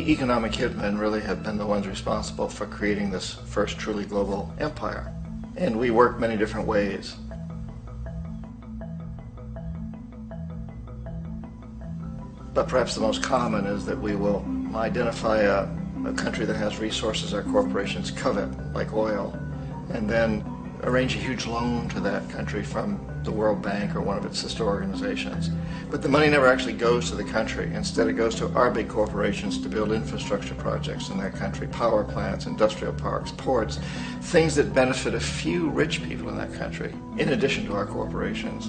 economic hitmen really have been the ones responsible for creating this first truly global empire. And we work many different ways. But perhaps the most common is that we will identify a country that has resources our corporations covet, like oil, and then arrange a huge loan to that country from the World Bank or one of its sister organizations. But the money never actually goes to the country. Instead, it goes to our big corporations to build infrastructure projects in that country, power plants, industrial parks, ports, things that benefit a few rich people in that country, in addition to our corporations,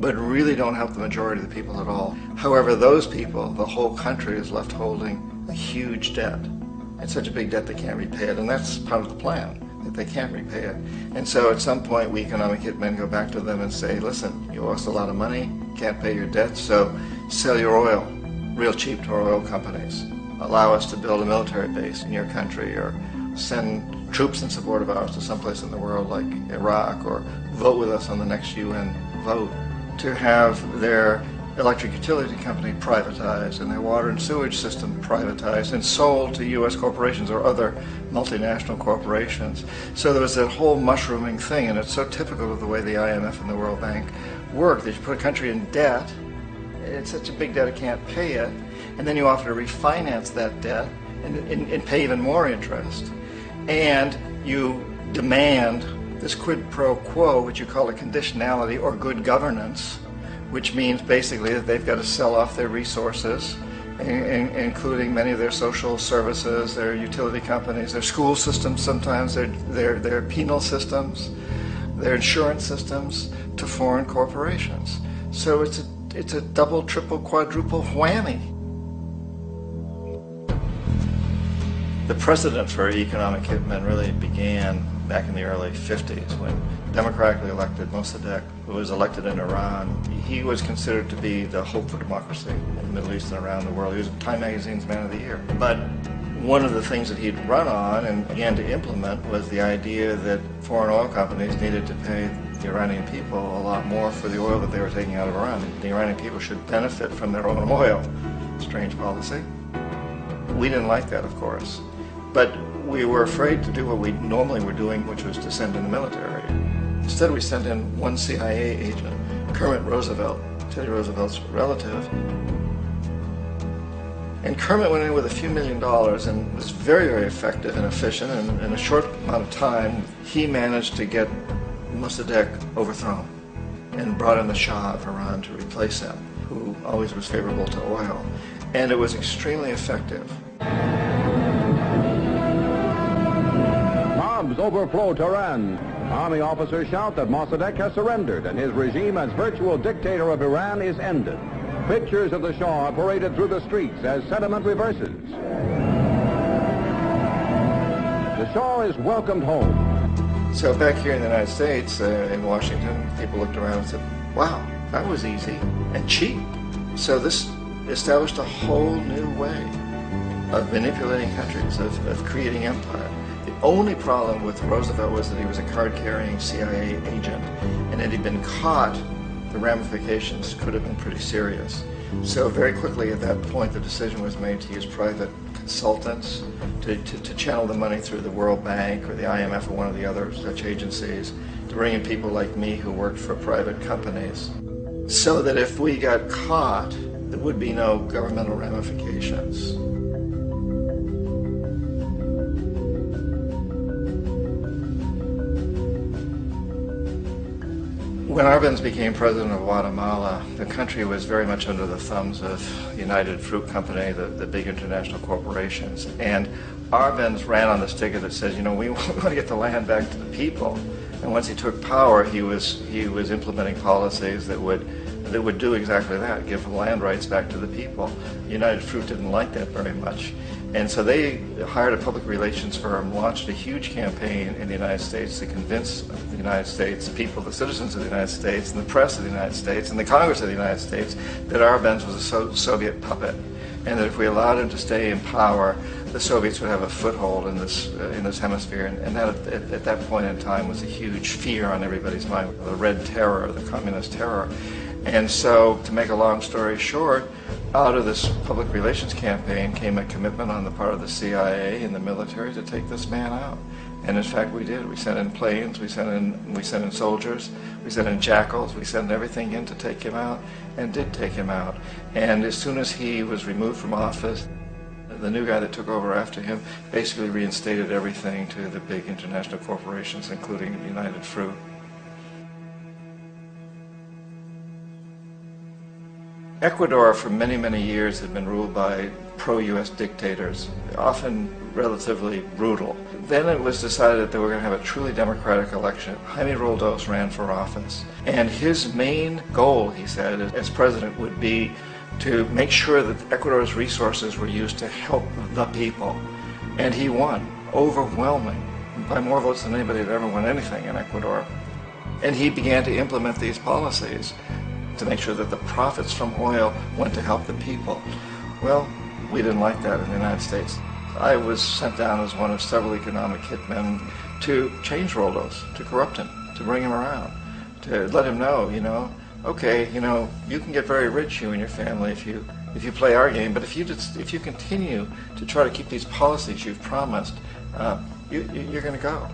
but really don't help the majority of the people at all. However, those people, the whole country is left holding a huge debt. It's such a big debt they can't repay it, and that's part of the plan, that they can't repay it. And so at some point, we economic hitmen go back to them and say, listen, you owe us a lot of money, can't pay your debt, so sell your oil real cheap to our oil companies. Allow us to build a military base in your country, or send troops in support of ours to someplace in the world like Iraq, or vote with us on the next UN vote. To have their electric utility company privatized and their water and sewage system privatized and sold to U.S. corporations or other multinational corporations. So there was that whole mushrooming thing, and it's so typical of the way the IMF and the World Bank work, that you put a country in debt, it's such a big debt it can't pay it, and then you offer to refinance that debt and pay even more interest. And you demand this quid pro quo, which you call a conditionality or good governance, which means basically that they've got to sell off their resources, including many of their social services, their utility companies, their school systems sometimes, their penal systems, their insurance systems, to foreign corporations. So it's a double, triple, quadruple whammy. The precedent for economic hitmen really began back in the early 50s when democratically elected Mossadegh, who was elected in Iran, he was considered to be the hope for democracy in the Middle East and around the world. He was Time Magazine's Man of the Year. But one of the things that he'd run on and began to implement was the idea that foreign oil companies needed to pay the Iranian people a lot more for the oil that they were taking out of Iran. The Iranian people should benefit from their own oil. Strange policy. We didn't like that, of course. But we were afraid to do what we normally were doing, which was to send in the military. Instead, we sent in one CIA agent, Kermit Roosevelt, Teddy Roosevelt's relative. And Kermit went in with a few $1 million and was very, very effective and efficient. And in a short amount of time, he managed to get Mossadegh overthrown and brought in the Shah of Iran to replace him, who always was favorable to oil. And it was extremely effective. Mobs overflow Tehran. Army officers shout that Mossadegh has surrendered and his regime as virtual dictator of Iran is ended. Pictures of the Shah are paraded through the streets as sentiment reverses. The Shah is welcomed home. So back here in the United States, in Washington, people looked around and said, wow, that was easy and cheap. So this established a whole new way of manipulating countries, of creating empire. The only problem with Roosevelt was that he was a card-carrying CIA agent, and had he been caught, the ramifications could have been pretty serious. So very quickly at that point, the decision was made to use private consultants to channel the money through the World Bank or the IMF or one of the other such agencies, to bring in people like me who worked for private companies, so that if we got caught, there would be no governmental ramifications. When Arbenz became president of Guatemala, the country was very much under the thumbs of United Fruit Company, the big international corporations. And Arbenz ran on this ticket that says, you know, we want to get the land back to the people. And once he took power, he was implementing policies that would do exactly that, give the land rights back to the people. United Fruit didn't like that very much. And so they hired a public relations firm, launched a huge campaign in the United States to convince the United States people, the citizens of the United States, and the press of the United States, and the Congress of the United States, that Arbenz was a Soviet puppet, and that if we allowed him to stay in power, the Soviets would have a foothold in this hemisphere. And that at that point in time was a huge fear on everybody's mind, the Red Terror, the Communist Terror. And so, to make a long story short, Out of this public relations campaign came a commitment on the part of the CIA and the military to take this man out. And in fact we did. We sent in planes, we sent in soldiers, we sent in jackals, we sent everything in to take him out, and did take him out. And as soon as he was removed from office, the new guy that took over after him basically reinstated everything to the big international corporations, including United Fruit. Ecuador for many, many years had been ruled by pro-U.S. dictators, often relatively brutal. Then it was decided that they were going to have a truly democratic election. Jaime Roldos ran for office, and his main goal, he said, as president would be to make sure that Ecuador's resources were used to help the people. And he won, overwhelming, by more votes than anybody had ever won anything in Ecuador. And he began to implement these policies to make sure that the profits from oil went to help the people. Well, we didn't like that in the United States. I was sent down as one of several economic hitmen to change Roldos, to corrupt him, to bring him around, to let him know, okay, you can get very rich, you and your family, if you play our game, but if you continue to try to keep these policies you've promised, you're going to go.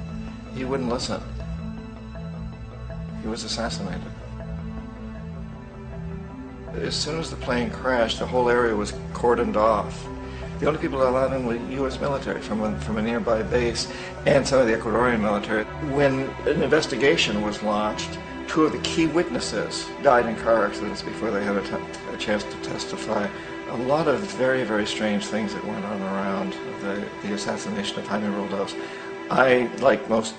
He wouldn't listen. He was assassinated. As soon as the plane crashed, the whole area was cordoned off. The only people allowed in were U.S. military from a nearby base and some of the Ecuadorian military. When an investigation was launched, two of the key witnesses died in car accidents before they had a chance to testify. A lot of very, very strange things that went on around the assassination of Jaime Roldos. I, like most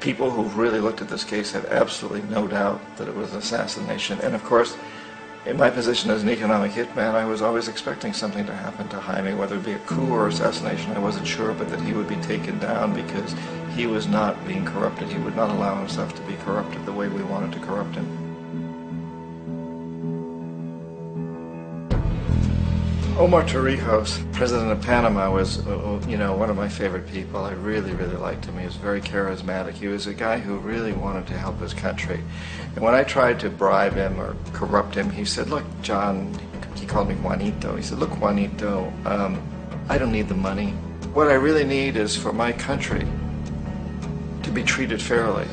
people who've really looked at this case, have absolutely no doubt that it was an assassination. And of course, in my position as an economic hitman, I was always expecting something to happen to Jaime, whether it be a coup or assassination, I wasn't sure, but that he would be taken down because he was not being corrupted. He would not allow himself to be corrupted the way we wanted to corrupt him. Omar Torrijos, president of Panama, was, one of my favorite people. I really, really liked him. He was very charismatic. He was a guy who really wanted to help his country. And when I tried to bribe him or corrupt him, he said, look, John, he called me Juanito. He said, look, Juanito, I don't need the money. What I really need is for my country to be treated fairly.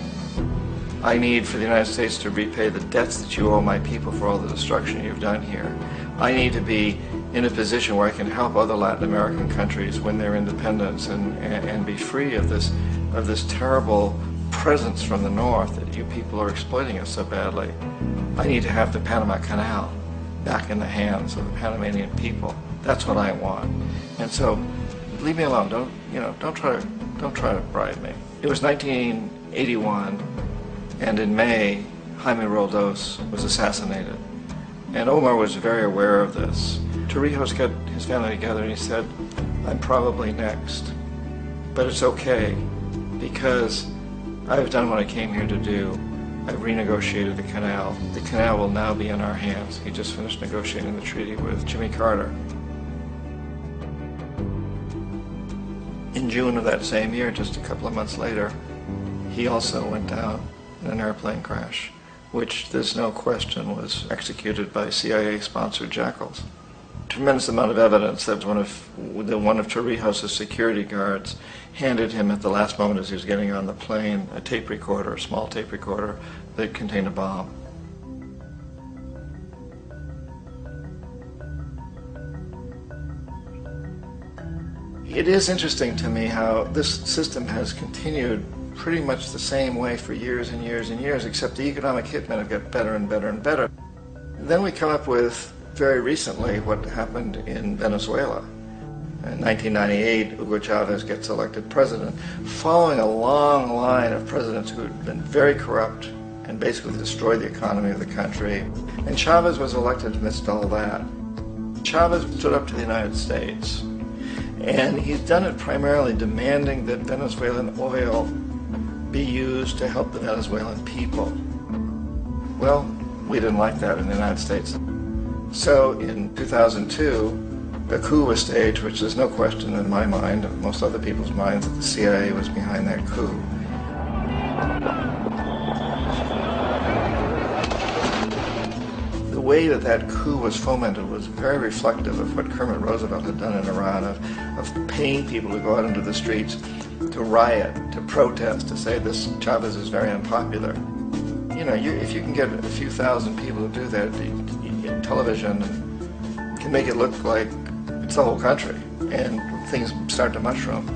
I need for the United States to repay the debts that you owe my people for all the destruction you've done here. I need to be in a position where I can help other Latin American countries win their independence and be free of this terrible presence from the north that you people are exploiting us so badly. I need to have the Panama Canal back in the hands of the Panamanian people. That's what I want. And so, leave me alone. Don't try to bribe me. It was 1981, and in May, Jaime Roldos was assassinated. And Omar was very aware of this. Torrijos got his family together and he said, I'm probably next, but it's okay because I've done what I came here to do. I've renegotiated the canal. The canal will now be in our hands. He just finished negotiating the treaty with Jimmy Carter. In June of that same year, just a couple of months later, he also went down in an airplane crash, which there's no question was executed by CIA-sponsored jackals. Tremendous amount of evidence that one of Torrijos' security guards handed him at the last moment as he was getting on the plane a tape recorder, a small tape recorder that contained a bomb. It is interesting to me how this system has continued pretty much the same way for years and years and years, except the economic hitmen have got better and better and better. Then we come up with, very recently, what happened in Venezuela. In 1998, Hugo Chavez gets elected president, following a long line of presidents who had been very corrupt and basically destroyed the economy of the country. And Chavez was elected amidst all that. Chavez stood up to the United States, and he's done it primarily demanding that Venezuelan oil be used to help the Venezuelan people. Well, we didn't like that in the United States. So in 2002, a coup was staged, which there's no question in my mind, and most other people's minds, that the CIA was behind that coup. The way that that coup was fomented was very reflective of what Kermit Roosevelt had done in Iran, of paying people to go out into the streets to riot, to protest, to say this Chavez is very unpopular. You know, if you can get a few thousand people to do that in television, you can make it look like it's the whole country, and things start to mushroom.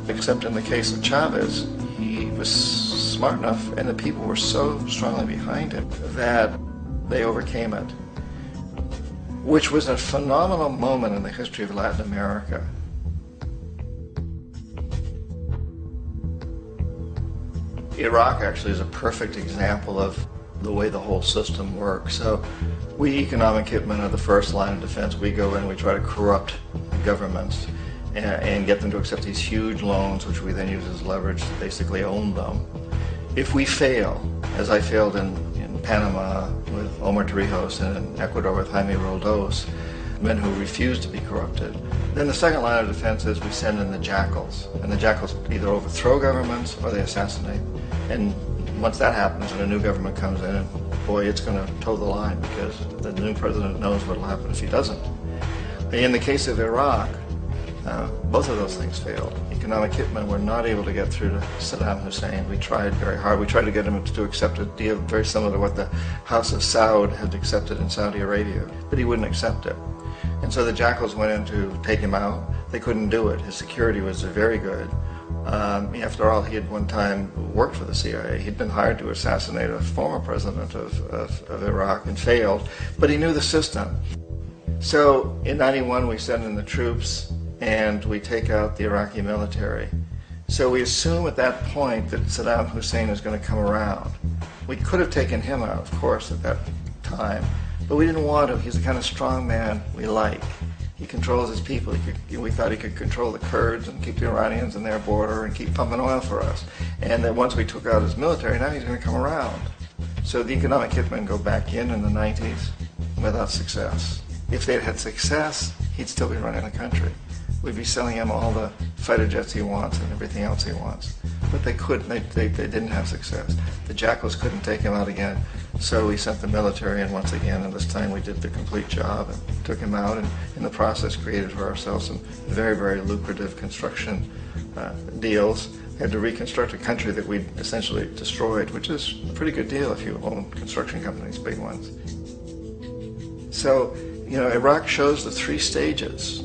Except in the case of Chavez, he was smart enough, and the people were so strongly behind him that they overcame it, which was a phenomenal moment in the history of Latin America. Iraq actually is a perfect example of the way the whole system works. So we economic hitmen are the first line of defense. We go in, we try to corrupt governments and get them to accept these huge loans, which we then use as leverage to basically own them. If we fail, as I failed in Panama with Omar Torrijos and in Ecuador with Jaime Roldos, men who refused to be corrupted, then the second line of defense is we send in the jackals. And the jackals either overthrow governments or they assassinate. And once that happens and a new government comes in, and boy, it's going to toe the line because the new president knows what will happen if he doesn't. In the case of Iraq, both of those things failed. Economic hitmen were not able to get through to Saddam Hussein. We tried very hard. We tried to get him to accept a deal very similar to what the House of Saud had accepted in Saudi Arabia, but he wouldn't accept it. And so the jackals went in to take him out. They couldn't do it. His security was very good. After all, he had one time worked for the CIA. He'd been hired to assassinate a former president of Iraq and failed, but he knew the system. So in '91 we send in the troops and we take out the Iraqi military. So we assume at that point that Saddam Hussein is going to come around. We could have taken him out, of course, at that time, but we didn't want to. He's the kind of strong man we like. He controls his people. We thought he could control the Kurds and keep the Iranians in their border and keep pumping oil for us. And that once we took out his military, now he's going to come around. So the economic hitmen go back in the 90s without success. If they'd had success, he'd still be running the country. We'd be selling him all the fighter jets he wants and everything else he wants. But they couldn't. They didn't have success. The jackals couldn't take him out again. So we sent the military in once again, and this time we did the complete job and took him out, and in the process created for ourselves some very, very lucrative construction deals. We had to reconstruct a country that we'd essentially destroyed, which is a pretty good deal if you own construction companies, big ones. So, you know, Iraq shows the three stages.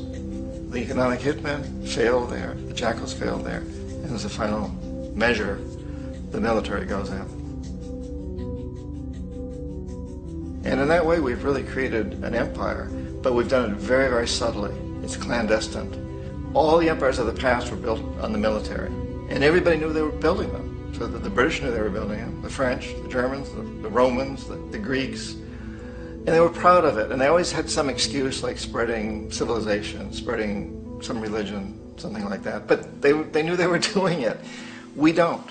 The economic hitmen failed there, the jackals failed there, and as a final measure, the military goes in. And in that way, we've really created an empire, but we've done it very, very subtly. It's clandestine. All the empires of the past were built on the military, and everybody knew they were building them. So that the British knew they were building them, the French, the Germans, the Romans, the Greeks, and they were proud of it. And they always had some excuse, like spreading civilization, spreading some religion, something like that. But they knew they were doing it. We don't.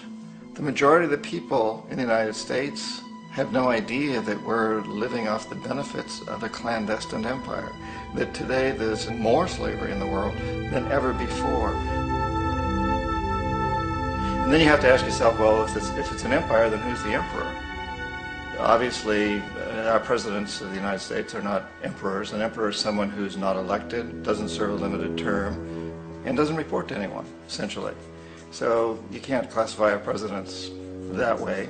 The majority of the people in the United States have no idea that we're living off the benefits of a clandestine empire, that today there's more slavery in the world than ever before. And then you have to ask yourself, well, if it's an empire, then who's the emperor? Obviously, our presidents of the United States are not emperors. An emperor is someone who's not elected, doesn't serve a limited term, and doesn't report to anyone, essentially. So you can't classify our presidents that way.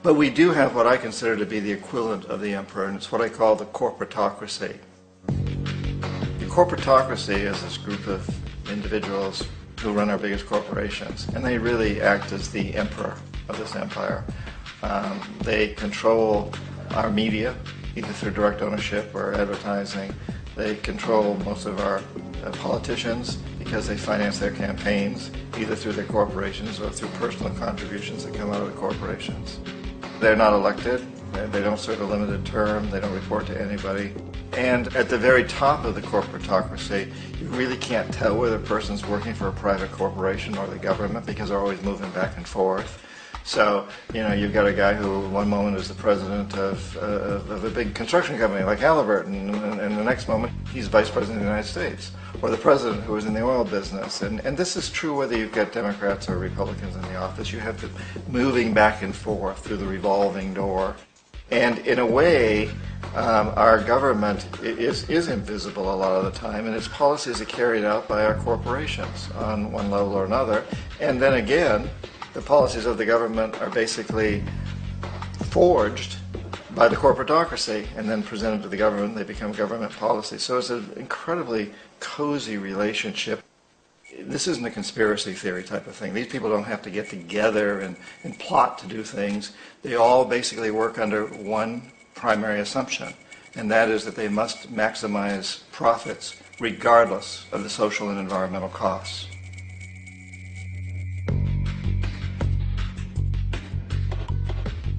But we do have what I consider to be the equivalent of the emperor, and it's what I call the corporatocracy. The corporatocracy is this group of individuals who run our biggest corporations, and they really act as the emperor of this empire. They control our media, either through direct ownership or advertising. They control most of our politicians because they finance their campaigns, either through their corporations or through personal contributions that come out of the corporations. They're not elected, they don't serve a limited term, they don't report to anybody. And at the very top of the corporatocracy, you really can't tell whether a person's working for a private corporation or the government because they're always moving back and forth. So, you know, you've got a guy who one moment is the president of a big construction company like Halliburton, and the next moment he's vice president of the United States, or the president who is in the oil business. And this is true whether you've got Democrats or Republicans in the office. You have to moving back and forth through the revolving door. And in a way, our government is invisible a lot of the time, and its policies are carried out by our corporations on one level or another. And then again, the policies of the government are basically forged by the corporatocracy and then presented to the government. They become government policy. So it's an incredibly cozy relationship. This isn't a conspiracy theory type of thing. These people don't have to get together and plot to do things. They all basically work under one primary assumption, and that is that they must maximize profits regardless of the social and environmental costs.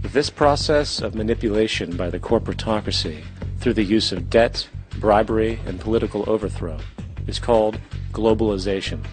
This process of manipulation by the corporatocracy through the use of debt, bribery, and political overthrow is called globalization.